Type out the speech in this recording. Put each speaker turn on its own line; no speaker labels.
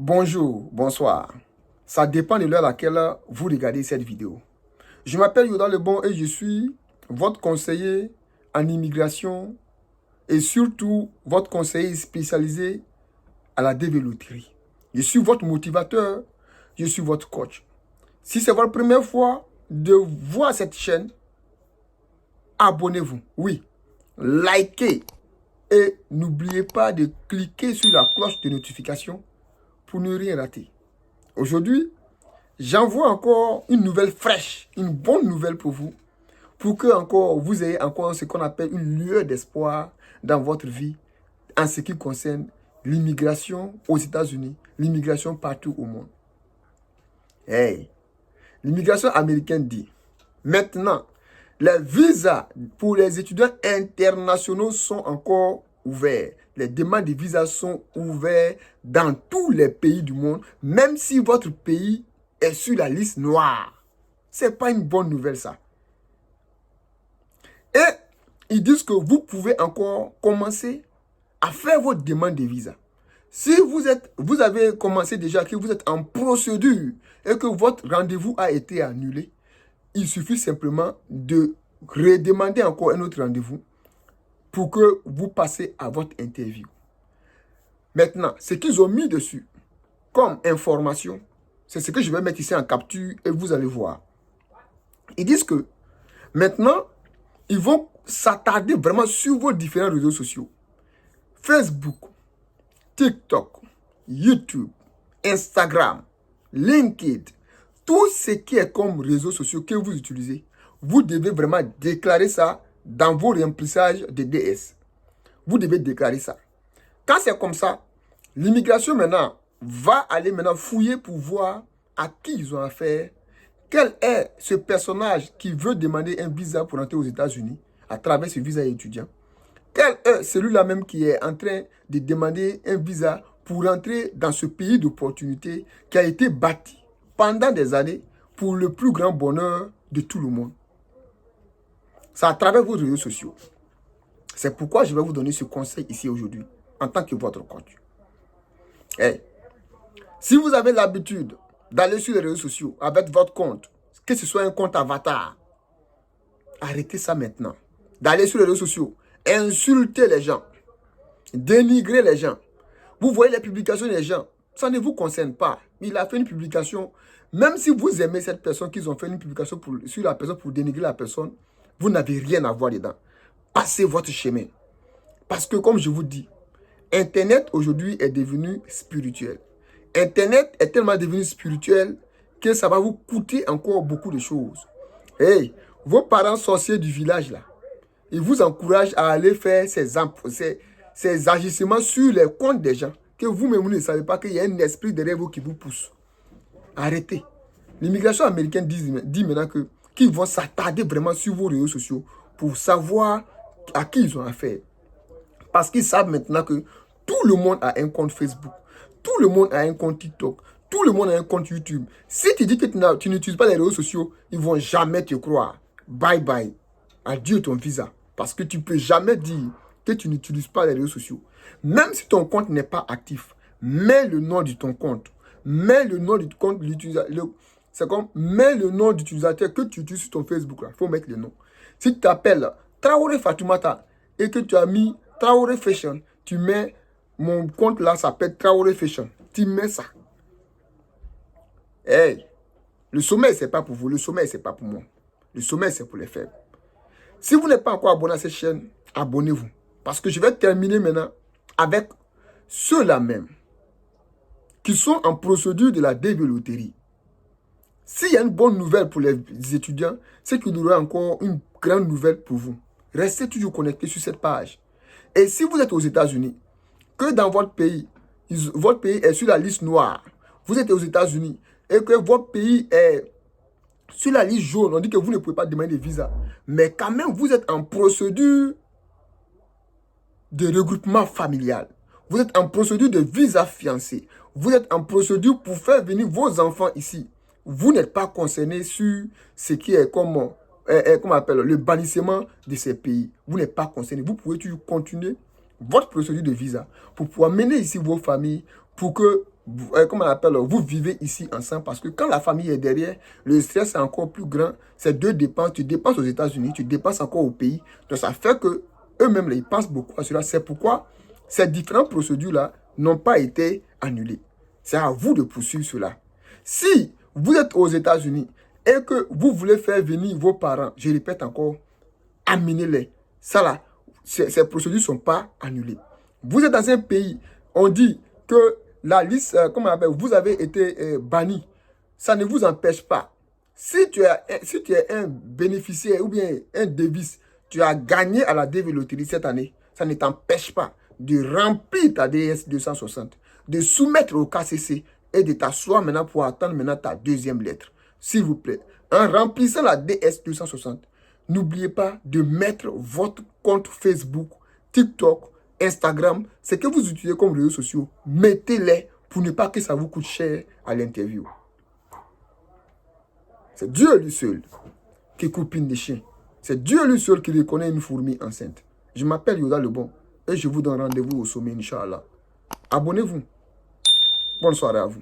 Bonjour, bonsoir. Ça dépend de l'heure à laquelle vous regardez cette vidéo. Je m'appelle Yoda Lebon et je suis votre conseiller en immigration et surtout votre conseiller spécialisé à la développerie. Je suis votre motivateur, je suis votre coach. Si c'est votre première fois de voir cette chaîne, abonnez-vous. Oui, likez et n'oubliez pas de cliquer sur la cloche de notification pour ne rien rater. Aujourd'hui, j'envoie encore une nouvelle fraîche, une bonne nouvelle pour vous, pour que encore vous ayez encore ce qu'on appelle une lueur d'espoir dans votre vie en ce qui concerne l'immigration aux États-Unis, l'immigration partout au monde. Hey, l'immigration américaine dit, maintenant, les visas pour les étudiants internationaux sont encore ouverts. Les demandes de visas sont ouvertes dans tous les pays du monde, même si votre pays est sur la liste noire. Ce n'est pas une bonne nouvelle, ça. Et ils disent que vous pouvez encore commencer à faire votre demande de visa. Si vous avez commencé déjà, que vous êtes en procédure et que votre rendez-vous a été annulé, il suffit simplement de redemander encore un autre rendez-vous pour que vous passez à votre interview. Maintenant, ce qu'ils ont mis dessus comme information, c'est ce que je vais mettre ici en capture et vous allez voir. Ils disent que maintenant, ils vont s'attarder vraiment sur vos différents réseaux sociaux. Facebook, TikTok, YouTube, Instagram, LinkedIn, tout ce qui est comme réseaux sociaux que vous utilisez, vous devez vraiment déclarer ça dans vos remplissages de DS. Vous devez déclarer ça. Quand c'est comme ça, l'immigration maintenant va aller maintenant fouiller pour voir à qui ils ont affaire, quel est ce personnage qui veut demander un visa pour entrer aux États-Unis à travers ce visa étudiant. Quel est celui-là même qui est en train de demander un visa pour entrer dans ce pays d'opportunité qui a été bâti pendant des années pour le plus grand bonheur de tout le monde. C'est à travers vos réseaux sociaux. C'est pourquoi je vais vous donner ce conseil ici aujourd'hui, en tant que votre coach. Hey, si vous avez l'habitude d'aller sur les réseaux sociaux avec votre compte, que ce soit un compte avatar, arrêtez ça maintenant. D'aller sur les réseaux sociaux, insulter les gens, dénigrer les gens. Vous voyez les publications des gens, ça ne vous concerne pas. Il a fait une publication, même si vous aimez cette personne, qu'ils ont fait une publication sur la personne pour dénigrer la personne, vous n'avez rien à voir dedans. Passez votre chemin. Parce que comme je vous dis, Internet aujourd'hui est devenu spirituel. Internet est tellement devenu spirituel que ça va vous coûter encore beaucoup de choses. Hey, vos parents sorciers du village là, ils vous encouragent à aller faire ces agissements sur les comptes des gens que vous-même vous ne savez pas qu'il y a un esprit derrière vous qui vous pousse. Arrêtez. L'immigration américaine dit maintenant qu'ils vont s'attarder vraiment sur vos réseaux sociaux pour savoir à qui ils ont affaire. Parce qu'ils savent maintenant que tout le monde a un compte Facebook. Tout le monde a un compte TikTok. Tout le monde a un compte YouTube. Si tu dis que tu n'utilises pas les réseaux sociaux, ils ne vont jamais te croire. Bye bye. Adieu ton visa. Parce que tu ne peux jamais dire que tu n'utilises pas les réseaux sociaux. Même si ton compte n'est pas actif, mets le nom de ton compte. Mets le nom du compte de l'utilisateur. C'est comme, mets le nom d'utilisateur que tu utilises sur ton Facebook. Il faut mettre le nom. Si tu t'appelles Traoré Fatoumata et que tu as mis Traoré Fashion, tu mets mon compte là, ça s'appelle Traoré Fashion. Tu mets ça. Hey, le sommeil, ce n'est pas pour vous. Le sommeil, ce n'est pas pour moi. Le sommeil, c'est pour les faibles. Si vous n'êtes pas encore abonné à cette chaîne, abonnez-vous. Parce que je vais terminer maintenant avec ceux-là même qui sont en procédure de la DV loterie. S'il y a une bonne nouvelle pour les étudiants, c'est qu'il y aura encore une grande nouvelle pour vous. Restez toujours connectés sur cette page. Et si vous êtes aux États-Unis, que dans votre pays est sur la liste noire, vous êtes aux États-Unis et que votre pays est sur la liste jaune, on dit que vous ne pouvez pas demander de visa. Mais quand même, vous êtes en procédure de regroupement familial. Vous êtes en procédure de visa fiancé. Vous êtes en procédure pour faire venir vos enfants ici. Vous n'êtes pas concerné sur ce qui est comme on appelle le bannissement de ces pays. Vous n'êtes pas concerné. Vous pouvez toujours continuer votre procédure de visa pour pouvoir mener ici vos familles, pour que comment on appelle, vous vivez ici ensemble parce que quand la famille est derrière, le stress est encore plus grand. C'est deux dépenses. Tu dépenses aux États-Unis, tu dépenses encore au pays. Donc ça fait que eux-mêmes, ils pensent beaucoup à cela. C'est pourquoi ces différentes procédures-là n'ont pas été annulées. C'est à vous de poursuivre cela. Si vous êtes aux États-Unis et que vous voulez faire venir vos parents, je répète encore, amenez-les. Ça là, ces procédures ne sont pas annulées. Vous êtes dans un pays, on dit que la liste, comment on appelle, vous avez été banni. Ça ne vous empêche pas. Si tu es un bénéficiaire ou bien un devis, tu as gagné à la DV Loterie cette année, ça ne t'empêche pas de remplir ta DS 260, de soumettre au KCC et de t'asseoir maintenant pour attendre maintenant ta deuxième lettre. S'il vous plaît, en remplissant la DS 260, n'oubliez pas de mettre votre compte Facebook, TikTok, Instagram, ce que vous utilisez comme réseaux sociaux, mettez-les pour ne pas que ça vous coûte cher à l'interview. C'est Dieu lui seul qui copine des chiens. C'est Dieu lui seul qui reconnaît une fourmi enceinte. Je m'appelle Yoda le Bon et je vous donne rendez-vous au sommet, Inch'Allah. Abonnez-vous. Bonne soirée à vous.